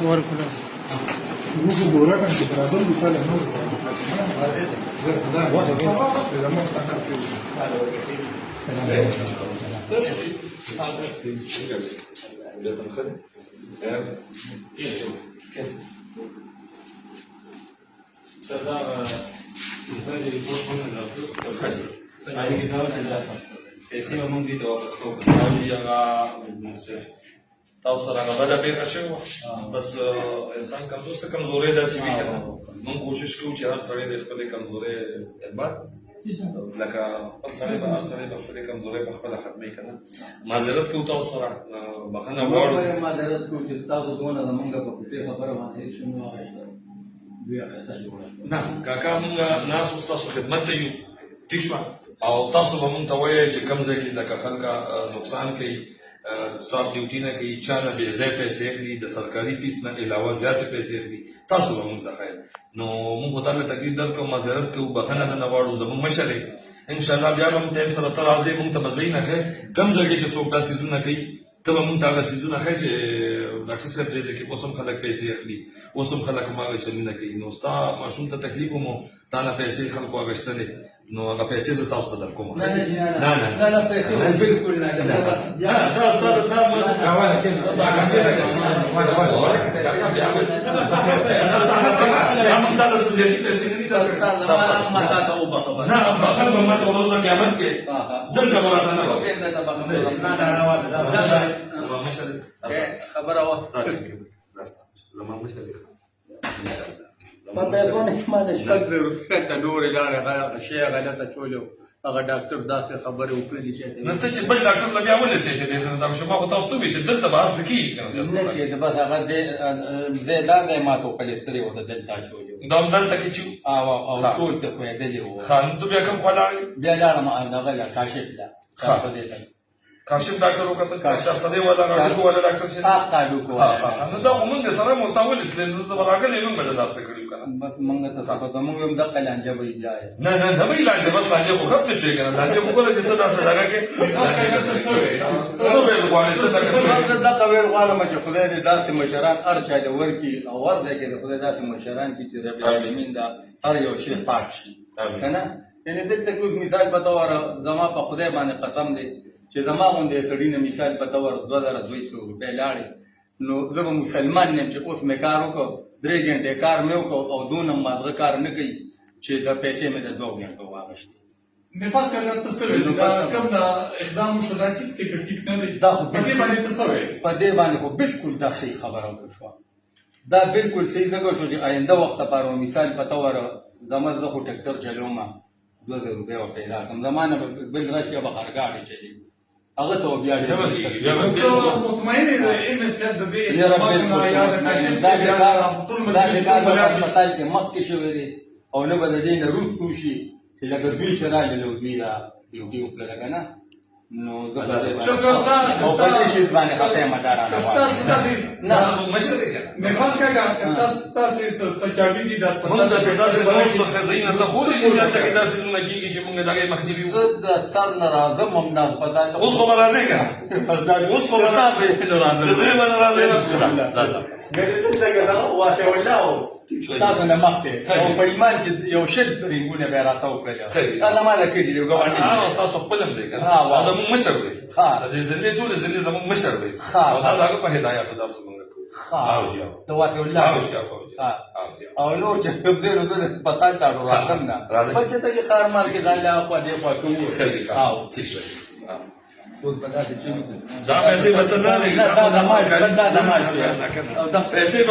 ورکړل. Luego Borra con que para dónde sale no تاسو سره غوډه به شو بس انسان کمزوري داسې وي کنه موږ کوشش کوو چې هر سړی د خپل کمزوري اعتبار لکه خپل سړی به هر سړی د خپل کمزوري په خپل ختمي کنه معذرت کوو تاسو سره بخښنه غواړو معذرت کوو چې تاسو دونه زمونږ په پټه خبره باندې شنو واغښتل بیا قصه جوړه نه کاکا موږ ناس تاسو خدمت ته یو ټیک شو او تاسو به موږ ته وایي چې کوم ځای کې لکه خلک نقصان کوي سټاپ ډیوټي نه کوي چا نه بې ځای پیسې اخلي د سرکاري فیس نه علاوه زیاتې پیسې اخلي تاسو به موږ ته ښایي نو موږ ورته نه تکلیف درکړو معذرت کوو بخښنه درنه غواړو زموږ مشر یې انشاءالله بیا به هم ټایم سره ته راځې موږ ته به ځای نه ښایي کوم ځای کې چې څوک دا څیزونه کوي ته به موږ ته هغه څیزونه ښایي چې ډاکټر صاحب دې ځای کې اوس هم خلک پیسې اخلي اوس هم خلک هماغه چلونه کوي نو ستا ماشوم ته تکلیف هم تا نه پیسې خلکو اخیستلې نو هغه پیسې زه تاسو ته درکوم نه پیسې بالکل نه دا ستا د پلار نه بخل به ما ته ورځ د قیامت کې دلته به راته نه خبره وه زما مشر په پیغونه باندې شپږ روپۍ ته نورې لاړې شی غلطه چولې هغه ډاکټر داسې خبرې وکړلې چې نو ته چې بل ډاکټر له بیا ولې ته چې دې دا شما خو تاسو ته چې دلته به هر څه کېږي که نه کېده بس هغه دې دا دی ما ته وکړلې سترې ورته دلته اچولې دا هم دلته کې چې او ټول ته ښویېدلې وو ښه نو ته بیا کوم خوا لاړې بیا لاړم دغه له کاشف له دې ته کاشف ډاکټر وکتل شاه صدې والا راډیو والا ډاکټر چې نو دا خو موږ سره مو ته ولې تللی نو ته به راغلی موږ به دا څه کړي که نه بس موږ ته څه پته موږ هم دقه لانجه به بیا نه نه نه به یې لانجه بس لانجه خو ختمې شوې که نه لانجه خو کله چې ته داسې ډاګه کې څه ویل غواړې ته زه دقه ویل غواړم چې خدای دې داسې مشران هر چا له ورکړي او هر ځای کې د خدای داسې مشران کړي چې رب العالمین دا هر یو شی پاک شي که نه یعنې دلته کې اوس مثال په طور زما په خدای باندې قسم دی چې زما غوندې سړي نه مثال په طور 2200 روپۍ لاړې نو زه به مسلمان یم چې اوس مې کار وکړ 3 غنټې کار مې وکړ او دونه مازغه کار نه کوي چې د پیسې مې د 2 غنټو واغېستې نفاس کردن ته څه وایي دا کوم اقدام وشو دا ټیک دی که ټیک نه دی دا خو په دې باندې ته څه وایي په دې باندې خو بالکل دا صحیح خبره وکړه شوه دا بالکل صحیح ځکه شو چې آینده وخت لپاره مثال په طور زما زه خو ټکټر چلوم 2000 روپۍ به پیدا کړم زما نه بل راشي به هرګاډی چلېږي هغه ته بیا ډېر مطمئن یې د ایم اس د دې دا د کار په هسپتال کې مخکې شوی دی او نه به د دې نه وروستو شي چې لکه دوی چې راغلل او دوی دا ډیوټي وکړله که نه نو زه په دې باندې او په دې شي باندې خطا یم مدارانه نه مشر دی نفاس کاکا تاسې تجاویز دي د موږ داسې زموږ څخه ځایونه ته خو چې هلته کې داسې څیزونه کېږي چې موږ د هغې مخنیوي زه د سر نه راځم هم نه هسپتال اوس خو به راځې که نه اوس خو به نه راځم چې زه به نه راځې واقع الله تاسو نه مخکې او په ایمان چې یو شل رنګونه به یې راته وکړل دا زما د کلي دی ګاونډي ستاسو خپل هم دی که نه دا زموږ مشر دی د دې ضلعې ټولې ضلعې زموږ مشر دی او دا د هغه په هدایاتو درس موږ کوو د واقع الله او نور چې کوم دی نو زه د هسپتال ته راځم نه بلکې ته چې ښار مال کې ځان له خوا دې خوا کوو ټول په داسې چلو دا پیسې به ته نه لګې دا دماغ پیسې